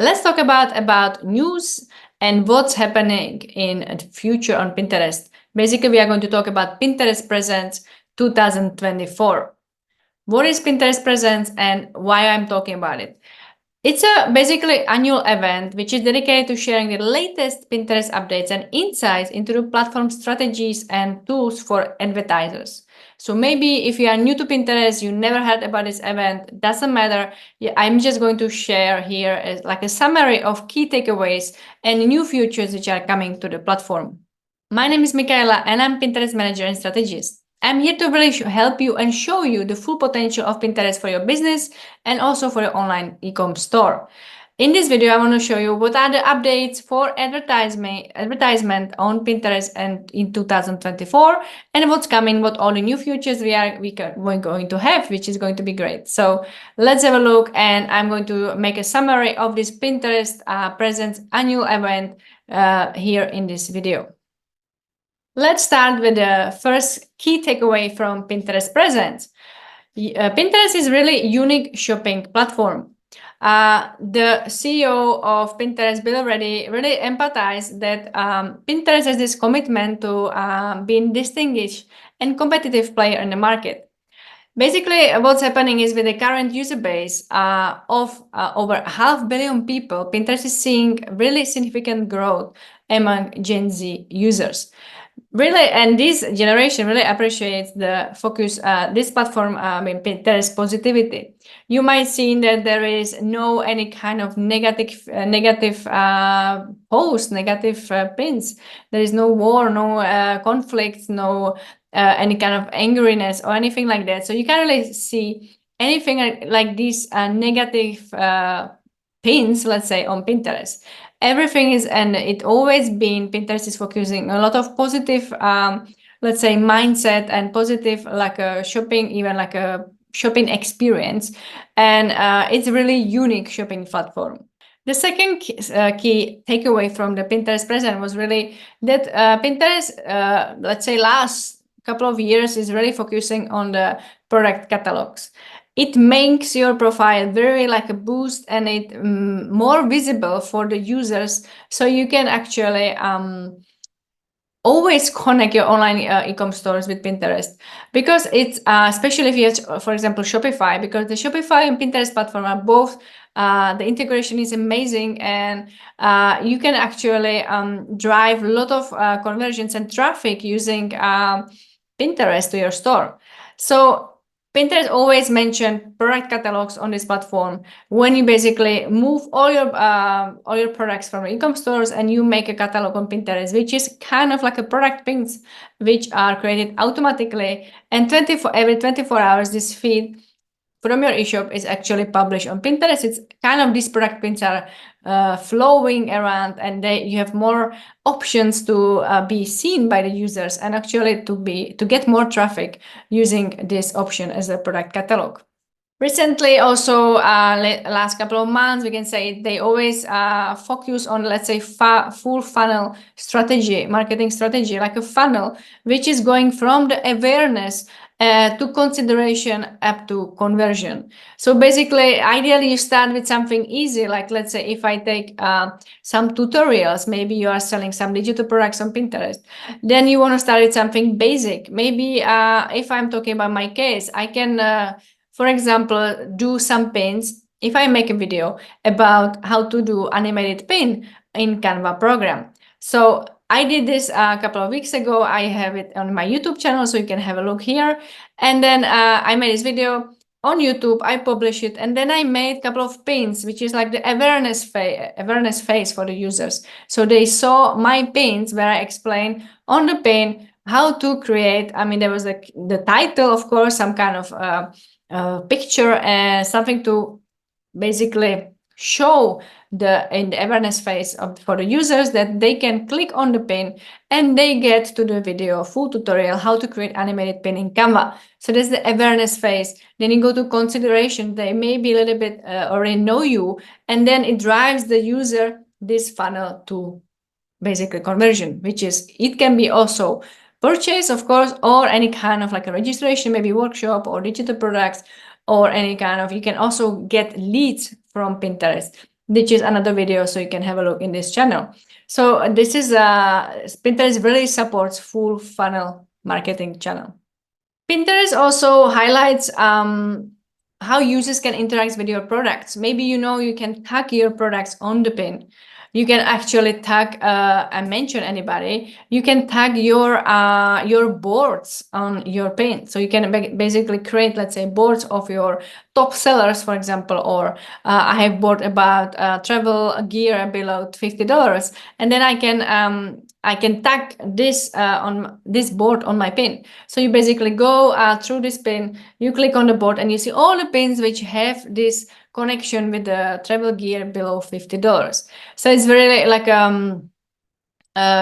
Let's talk about news and what's happening in the future on Pinterest. Basically, we are going to talk about Pinterest Presents 2024. What is Pinterest Presents and why I'm talking about it? It's a basically annual event which is dedicated to sharing the latest Pinterest updates and insights into the platform strategies and tools for advertisers. So maybe if you are new to Pinterest, you never heard about this event, doesn't matter. Yeah, I'm just going to share here as like a summary of key takeaways and new features which are coming to the platform. My name is Michaela and I'm Pinterest manager and strategist. I'm here to really help you and show you the full potential of Pinterest for your business and also for your online e-commerce store. In this video, I want to show you what are the updates for advertisement on Pinterest and in 2024 and what's coming, what all the new features we're going to have, which is going to be great. So let's have a look, and I'm going to make a summary of this Pinterest Presents annual event here in this video. Let's start with the first key takeaway from Pinterest Presents. Pinterest is really unique shopping platform. The CEO of Pinterest, Bill Ready, really emphasized that Pinterest has this commitment to being distinguished and competitive player in the market. Basically, what's happening is with the current user base of over 500 million people, Pinterest is seeing really significant growth among Gen Z users. Really, and this generation really appreciates the focus, this platform, Pinterest positivity. You might see that there is no any kind of negative posts, negative pins. There is no war, no conflicts, no any kind of angriness or anything like that. So you can't really see anything like these negative pins, let's say, on Pinterest. Everything is, and it always been, Pinterest is focusing a lot of positive, let's say, mindset and positive, like a shopping, even like a shopping experience. And it's a really unique shopping platform. The second key takeaway from the Pinterest present was really that Pinterest, let's say, last couple of years is really focusing on the product catalogs. It makes your profile very like a boost, and it more visible for the users, so you can actually always connect your online e-com stores with Pinterest, because it's especially if you have, for example, Shopify, because the Shopify and Pinterest platform are both the integration is amazing, and you can actually drive a lot of conversions and traffic using Pinterest to your store. So Pinterest always mention product catalogs on this platform when you basically move all your products from e-com stores and you make a catalog on Pinterest, which is kind of like a product pins, which are created automatically, and every 24 hours this feed from your eShop is actually published on Pinterest. It's kind of these product pins are flowing around, and you have more options to be seen by the users, and actually to get more traffic using this option as a product catalog. Recently, also last couple of months, we can say they always focus on, let's say, full funnel strategy, marketing strategy, like a funnel, which is going from the awareness to consideration up to conversion. So basically, ideally, you start with something easy, like let's say if I take some tutorials, maybe you are selling some digital products on Pinterest, then you want to start with something basic. Maybe if I'm talking about my case, I can, for example, do some pins. If I make a video about how to do animated pin in Canva program. So I did this a couple of weeks ago. I have it on my YouTube channel, so you can have a look here. And then I made this video on YouTube, I published it, and then I made a couple of pins, which is like the awareness phase for the users. So they saw my pins where I explained on the pin how to create. I mean, there was the title, of course, some kind of picture and something to basically show in the awareness phase for the users that they can click on the pin and they get to the video full tutorial how to create animated pin in Canva. So that's the awareness phase. Then you go to consideration. They maybe a little bit already know you, and then it drives the user this funnel to basically conversion, which is, it can be also purchase, of course, or any kind of like a registration, maybe workshop or digital products, or any kind of, you can also get leads from Pinterest. which is another video, so you can have a look in this channel. So this is Pinterest really supports full funnel marketing channel. Pinterest also highlights how users can interact with your products. Maybe you can tag your products on the pin. You can actually tag and mention anybody. You can tag your boards on your pin. So you can basically create, let's say, boards of your top sellers, for example, or I have board about travel gear below $50, and then I can tag this on this board on my pin. So you basically go through this pin, you click on the board, and you see all the pins which have this connection with the travel gear below $50. So it's really like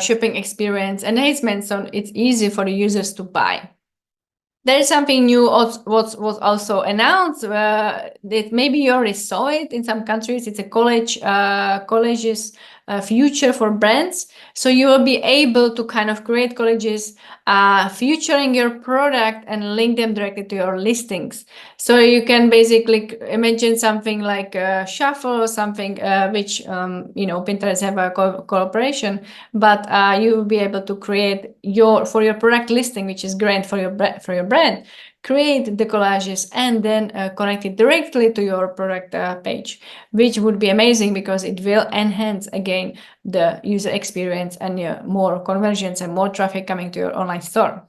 shopping experience enhancement, so it's easy for the users to buy. There is something new was also announced that maybe you already saw it in some countries. It's a collages future for brands. So you will be able to kind of create collages featuring your product and link them directly to your listings. So you can basically imagine something like Shuffle or something which Pinterest have a cooperation, but you will be able to create for your product listing, which is great for your brand. Create the collages and then connect it directly to your product page, which would be amazing because it will enhance again the user experience and more conversions and more traffic coming to your online store.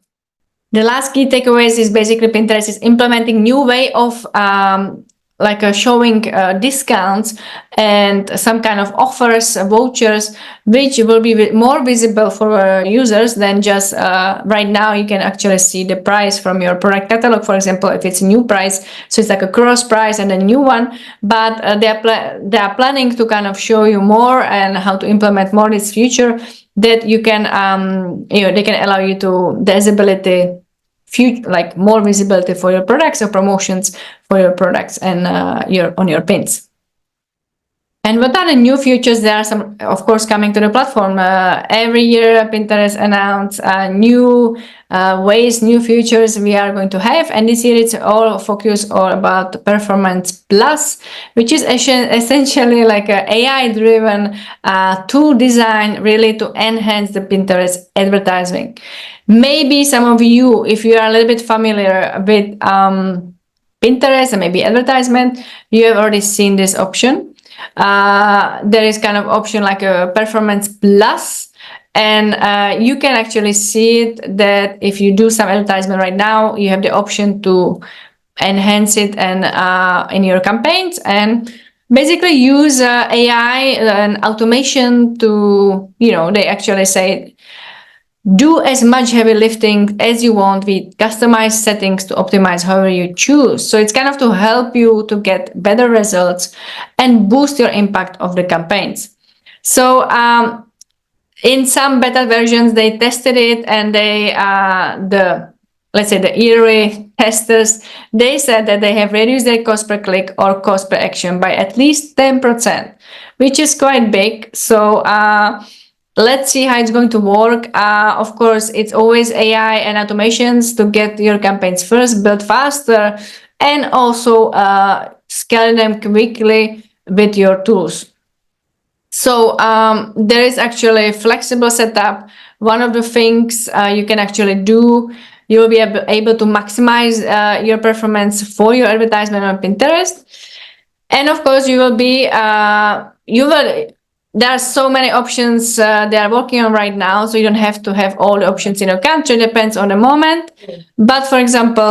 The last key takeaways is basically Pinterest is implementing new way of showing discounts and some kind of offers, vouchers, which will be more visible for users than just right now. You can actually see the price from your product catalog, for example, if it's a new price. So it's like a cross price and a new one, but they are planning to kind of show you more and how to implement more this feature that you can, they can allow you to visibility, like more visibility for your products or promotions for your products and on your pins. And what are the new features? There are some, of course, coming to the platform. Every year, Pinterest announces new ways, new features we are going to have. And this year, it's all focused about Performance Plus, which is essentially like an AI-driven tool design really to enhance the Pinterest advertising. Maybe some of you, if you are a little bit familiar with Pinterest and maybe advertisement, you have already seen this option. There is kind of option like a Performance Plus, and you can actually see it that if you do some advertisement right now, you have the option to enhance it and in your campaigns, and basically use AI and automation to, they actually say, do as much heavy lifting as you want with customized settings to optimize however you choose. So it's kind of to help you to get better results and boost your impact of the campaigns. So in some beta versions, they tested it, and let's say the early testers, they said that they have reduced their cost per click or cost per action by at least 10%, which is quite big. So let's see how it's going to work. Of course, it's always AI and automations to get your campaigns first, build faster, and also scale them quickly with your tools. So there is actually a flexible setup. One of the things you can actually do, you will be able to maximize your performance for your advertisement on Pinterest. And of course, there are so many options they are working on right now, so you don't have to have all the options in your country. It depends on the moment. But for example,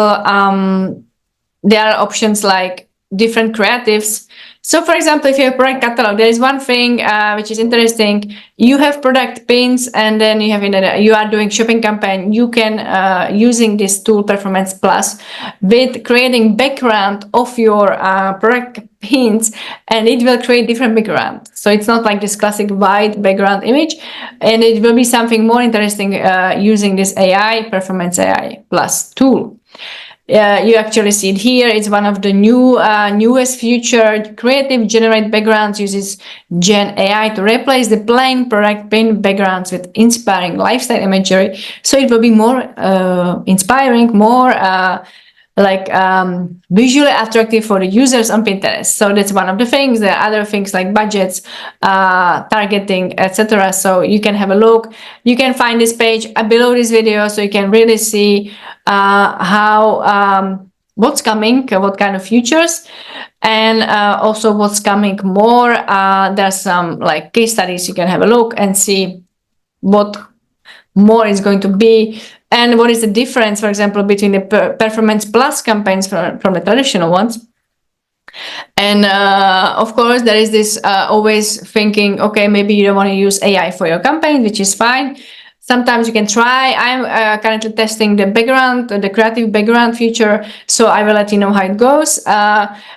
there are options like different creatives. So for example, if you have product catalog, there is one thing which is interesting. You have product pins, and then you are doing shopping campaign. You can using this tool Performance Plus with creating background of your product pins, and it will create different background. So it's not like this classic white background image, and it will be something more interesting using this AI Performance AI Plus tool. You actually see it here. It's one of the newest feature. Creative Generate Backgrounds uses Gen AI to replace the plain product pin backgrounds with inspiring lifestyle imagery. So it will be more inspiring, more like visually attractive for the users on Pinterest. So that's one of the things. There are other things like budgets, targeting, etc. So you can have a look. You can find this page below this video, so you can really see how what's coming, what kind of features, and also what's coming more. There's some like case studies. You can have a look and see what more is going to be, and what is the difference, for example, between the performance plus campaigns from the traditional ones. And of course, there is this always thinking, okay, maybe you don't want to use AI for your campaign, which is fine. Sometimes you can try. I'm currently testing the creative background feature, so I will let you know how it goes.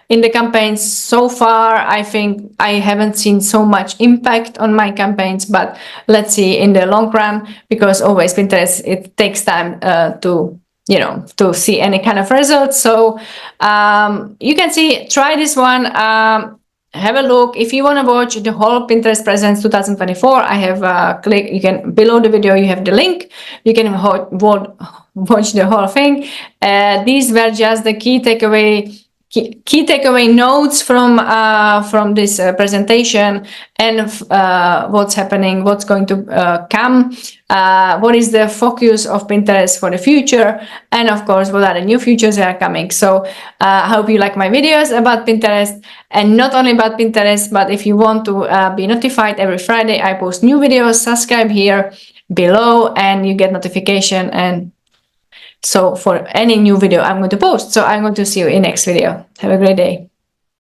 In the campaigns so far, I think I haven't seen so much impact on my campaigns, but let's see in the long run, because always Pinterest, it takes time to see any kind of results. So you can try this one. Have a look. If you want to watch the whole Pinterest Presents 2024, I have below the video, you have the link. You can watch the whole thing. These were just the key takeaway notes from this presentation, and what's happening, what's going to come, what is the focus of Pinterest for the future, and of course what are the new features that are coming. So I hope you like my videos about Pinterest, and not only about Pinterest, but if you want to be notified every Friday, I post new videos. Subscribe here below and you get notification, and so for any new video I'm going to post. So I'm going to see you in next video. Have a great day.